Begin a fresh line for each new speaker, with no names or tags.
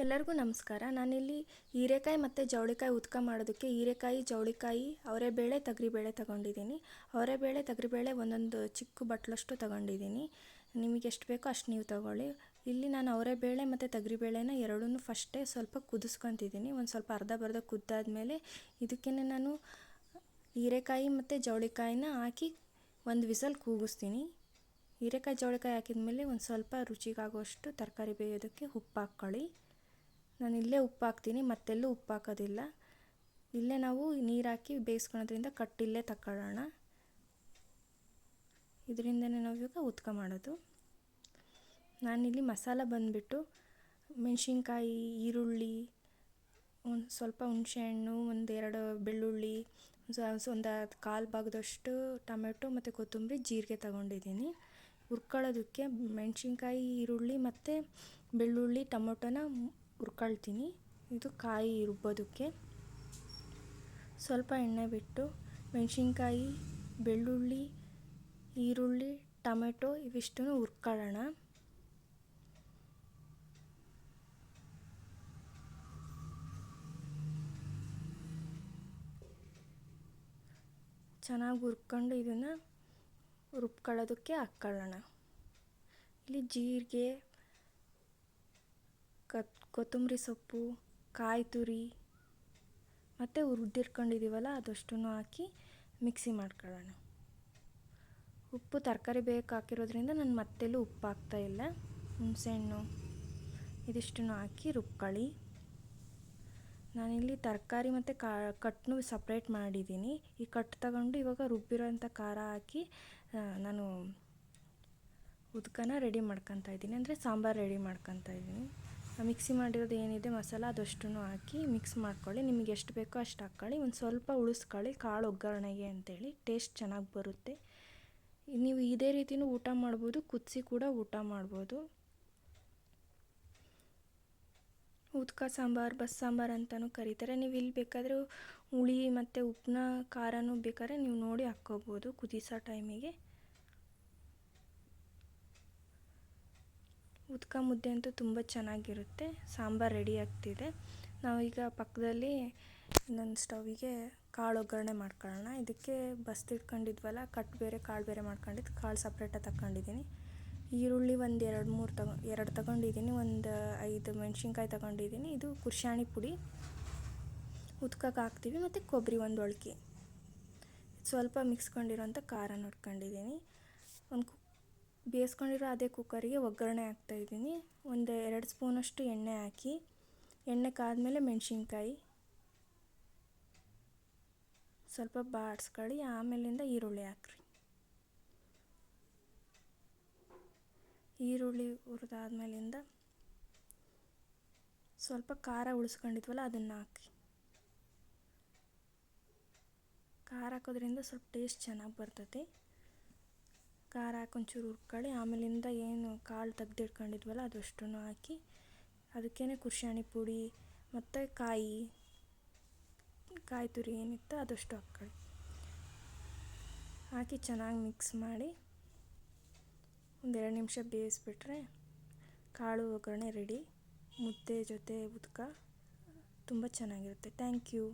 ಎಲ್ಲರಿಗೂ ನಮಸ್ಕಾರ. ನಾನಿಲ್ಲಿ ಹೀರೆಕಾಯಿ ಮತ್ತು ಜವಳಿಕಾಯಿ ಉದ್ಕ ಮಾಡೋದಕ್ಕೆ ಹೀರೆಕಾಯಿ, ಜವಳಿಕಾಯಿ, ಅವರೆಬೇಳೆ, ತೊಗರಿಬೇಳೆ ತಗೊಂಡಿದ್ದೀನಿ. ಅವರೆಬೇಳೆ, ತೊಗರಿಬೇಳೆ ಒಂದೊಂದು ಚಿಕ್ಕ ಬಟ್ಲಷ್ಟು ತಗೊಂಡಿದ್ದೀನಿ. ನಿಮಗೆ ಎಷ್ಟು ಬೇಕೋ ಅಷ್ಟು ನೀವು ತಗೊಳ್ಳಿ. ಇಲ್ಲಿ ನಾನು ಅವರೆಬೇಳೆ ಮತ್ತು ತೊಗರಿಬೇಳೆನ ಎರಡನ್ನೂ ಫಸ್ಟೇ ಸ್ವಲ್ಪ ಕುದಿಸ್ಕೊತಿದ್ದೀನಿ. ಒಂದು ಸ್ವಲ್ಪ ಅರ್ಧ ಕುದ್ದಾದ್ಮೇಲೆ ಇದಕ್ಕೆ ನಾನು ಹೀರೆಕಾಯಿ ಮತ್ತು ಜವಳಿಕಾಯಿನ ಹಾಕಿ ಒಂದು ವಿಸಲ್ ಕೂಗಿಸ್ತೀನಿ. ಹೀರೆಕಾಯಿ ಜವಳಿಕಾಯಿ ಹಾಕಿದ್ಮೇಲೆ ಒಂದು ಸ್ವಲ್ಪ ರುಚಿಗಾಗುವಷ್ಟು ತರಕಾರಿ ಬೇಯೋದಕ್ಕೆ ಉಪ್ಪು ಹಾಕ್ಕೊಳ್ಳಿ. ನಾನು ಇಲ್ಲೇ ಉಪ್ಪು ಹಾಕ್ತೀನಿ, ಮತ್ತೆಲ್ಲೂ ಉಪ್ಪು ಹಾಕೋದಿಲ್ಲ. ಇಲ್ಲೇ ನಾವು ನೀರು ಹಾಕಿ ಬೇಯಿಸ್ಕೊಳೋದ್ರಿಂದ ಕಟ್ಟಿಲ್ಲೇ ತಗೊಳ್ಳೋಣ. ಇದರಿಂದನೇ ನಾವು ಇವಾಗ ಉದ್ಕ ಮಾಡೋದು. ನಾನಿಲ್ಲಿ ಮಸಾಲ ಬಂದುಬಿಟ್ಟು ಮೆಣಸಿನ್ಕಾಯಿ, ಈರುಳ್ಳಿ, ಒಂದು ಸ್ವಲ್ಪ ಹುಣಸೆಹಣ್ಣು, ಒಂದೆರಡು ಬೆಳ್ಳುಳ್ಳಿ, ಒಂದು ಕಾಲು ಭಾಗದಷ್ಟು ಟೊಮೆಟೊ ಮತ್ತು ಕೊತ್ತಂಬರಿ, ಜೀರಿಗೆ ತಗೊಂಡಿದ್ದೀನಿ. ಹುರ್ಕೊಳ್ಳೋದಕ್ಕೆ ಮೆಣಸಿನ್ಕಾಯಿ, ಈರುಳ್ಳಿ ಮತ್ತು ಬೆಳ್ಳುಳ್ಳಿ, ಟೊಮೊಟೊನ ಹುರ್ಕೊಳ್ತೀನಿ. ಇದು ಕಾಯಿ ರುಬ್ಬೋದಕ್ಕೆ ಸ್ವಲ್ಪ ಎಣ್ಣೆ ಬಿಟ್ಟು ಮೆಣಸಿನ್ಕಾಯಿ, ಬೆಳ್ಳುಳ್ಳಿ, ಈರುಳ್ಳಿ, ಟೊಮೆಟೊ ಇವಿಷ್ಟನ್ನು ಹುರ್ಕೊಳ್ಳೋಣ. ಚೆನ್ನಾಗಿ ಹುರ್ಕೊಂಡು ಇದನ್ನು ರುಬ್ಕೊಳ್ಳೋದಕ್ಕೆ ಹಾಕ್ಕೊಳ್ಳೋಣ. ಇಲ್ಲಿ ಜೀರಿಗೆ, ಕೊತ್ತಂಬರಿ ಸೊಪ್ಪು, ಕಾಯಿ ತುರಿ ಮತ್ತು ಹುರಿದಿಟ್ಕೊಂಡಿದ್ದೀವಲ್ಲ ಅದಷ್ಟನ್ನು ಹಾಕಿ ಮಿಕ್ಸಿ ಮಾಡ್ಕೊಳ್ಳೋಣ. ಉಪ್ಪು ತರಕಾರಿ ಬೇಯಕ್ಕೆ ಹಾಕಿರೋದ್ರಿಂದ ನಾನು ಮತ್ತೆಲ್ಲೂ ಉಪ್ಪು ಹಾಕ್ತಾಯಿಲ್ಲ. ಹುಣಸೆಹಣ್ಣು ಇದಿಷ್ಟನ್ನು ಹಾಕಿ ರುಬ್ಕೊಳ್ಳಿ. ನಾನಿಲ್ಲಿ ತರಕಾರಿ ಮತ್ತು ಕಟ್ಟನ್ನು ಸಪ್ರೇಟ್ ಮಾಡಿದ್ದೀನಿ. ಈ ಕಟ್ಟು ತಗೊಂಡು ಇವಾಗ ರುಬ್ಬಿರೋಂಥ ಖಾರ ಹಾಕಿ ನಾನು ಉದ್ಕನ ರೆಡಿ ಮಾಡ್ಕೊತಾ ಇದ್ದೀನಿ, ಅಂದರೆ ಸಾಂಬಾರು ರೆಡಿ ಮಾಡ್ಕೊತಾ ಇದ್ದೀನಿ. ಮಿಕ್ಸಿ ಮಾಡಿರೋದು ಏನಿದೆ ಮಸಾಲ ಅದಷ್ಟನ್ನು ಹಾಕಿ ಮಿಕ್ಸ್ ಮಾಡ್ಕೊಳ್ಳಿ. ನಿಮಗೆ ಎಷ್ಟು ಬೇಕೋ ಅಷ್ಟು ಹಾಕ್ಕೊಳ್ಳಿ. ಒಂದು ಸ್ವಲ್ಪ ಉಳಿಸ್ಕೊಳ್ಳಿ ಕಾಳು ಒಗ್ಗರಣೆಗೆ ಅಂತೇಳಿ, ಟೇಸ್ಟ್ ಚೆನ್ನಾಗಿ ಬರುತ್ತೆ. ನೀವು ಇದೇ ರೀತಿಯೂ ಊಟ ಮಾಡ್ಬೋದು, ಕುದಿಸಿ ಕೂಡ ಊಟ ಮಾಡ್ಬೋದು. ಉದ್ಕ ಸಾಂಬಾರು, ಬಸ್ ಸಾಂಬಾರು ಅಂತಲೂ ಕರೀತಾರೆ. ನೀವು ಇಲ್ಲಿ ಬೇಕಾದರೆ ಹುಳಿ ಮತ್ತು ಉಪ್ಪನ್ನ ಖಾರನೂ ಬೇಕಾದ್ರೆ ನೀವು ನೋಡಿ ಹಾಕ್ಕೋಬೋದು ಕುದಿಸೋ ಟೈಮಿಗೆ. ಉದ್ಕ ಮುದ್ದೆ ಅಂತೂ ತುಂಬ ಚೆನ್ನಾಗಿರುತ್ತೆ. ಸಾಂಬಾರು ರೆಡಿ ಆಗ್ತಿದೆ. ನಾವೀಗ ಪಕ್ಕದಲ್ಲಿ ಇನ್ನೊಂದು ಸ್ಟವ್ವಿಗೆ ಕಾಳು ಒಗ್ಗರಣೆ ಮಾಡ್ಕೊಳ್ಳೋಣ. ಇದಕ್ಕೆ ಬಸ್ದಿಟ್ಕೊಂಡಿದ್ವಲ್ಲ, ಕಟ್ಟು ಬೇರೆ ಕಾಳು ಬೇರೆ ಮಾಡ್ಕೊಂಡಿದ್ದು, ಕಾಳು ಸಪ್ರೇಟಾಗಿ ತಗೊಂಡಿದ್ದೀನಿ. ಈರುಳ್ಳಿ ಒಂದು ಎರಡು ತಗೊಂಡಿದ್ದೀನಿ. ಒಂದು 5 ಮೆಣಸಿನ್ಕಾಯಿ ತಗೊಂಡಿದ್ದೀನಿ. ಇದು ಕುರ್ಷಾಣಿ ಪುಡಿ ಉದ್ಕಕ್ಕೆ ಹಾಕ್ತೀವಿ. ಮತ್ತು ಕೊಬ್ಬರಿ ಒಂದು ಒಳಕೆ, ಸ್ವಲ್ಪ ಮಿಕ್ಸ್ಕೊಂಡಿರೋಂಥ ಖಾರ ನೋಡ್ಕೊಂಡಿದ್ದೀನಿ. ಒಂದು ಬೇಯಿಸ್ಕೊಂಡಿರೋ ಅದೇ ಕುಕ್ಕರಿಗೆ ಒಗ್ಗರಣೆ ಹಾಕ್ತಾಯಿದ್ದೀನಿ. ಒಂದು 2 ಸ್ಪೂನಷ್ಟು ಎಣ್ಣೆ ಹಾಕಿ, ಎಣ್ಣೆ ಕಾದ್ಮೇಲೆ ಮೆಣಸಿನ್ಕಾಯಿ ಸ್ವಲ್ಪ ಬಾಡಿಸ್ಕೊಳ್ಳಿ. ಆಮೇಲಿಂದ ಈರುಳ್ಳಿ ಹಾಕ್ರಿ. ಈರುಳ್ಳಿ ಹುರಿದಾದ್ಮೇಲಿಂದ ಸ್ವಲ್ಪ ಖಾರ ಉಳಿಸ್ಕೊಂಡಿದ್ವಲ್ಲ ಅದನ್ನು ಹಾಕಿ. ಖಾರ ಹಾಕೋದ್ರಿಂದ ಸ್ವಲ್ಪ ಟೇಸ್ಟ್ ಚೆನ್ನಾಗಿ ಬರ್ತೈತಿ. ಖಾರ ಹಾಕಿ ಒಂಚೂರು ಹುರ್ಕೊಳ್ಳಿ. ಆಮೇಲಿಂದ ಏನು ಕಾಳು ತೆಗ್ದಿಟ್ಕೊಂಡಿದ್ವಲ್ಲ ಅದಷ್ಟನ್ನು ಹಾಕಿ, ಅದಕ್ಕೇ ಕುರ್ಷಾಣಿ ಪುಡಿ ಮತ್ತು ಕಾಯಿ ತುರಿ ಏನಿತ್ತು ಅದಷ್ಟು ಹಾಕ್ಕೊಳ್ಳಿ. ಹಾಕಿ ಚೆನ್ನಾಗಿ ಮಿಕ್ಸ್ ಮಾಡಿ ಒಂದು 2 ನಿಮಿಷ ಬೇಯಿಸ್ಬಿಟ್ರೆ ಕಾಳು ಒಗ್ಗರಣೆ ರೆಡಿ. ಮುದ್ದೆ ಜೊತೆ ಉದ್ಕ ತುಂಬ ಚೆನ್ನಾಗಿರುತ್ತೆ. Thank you.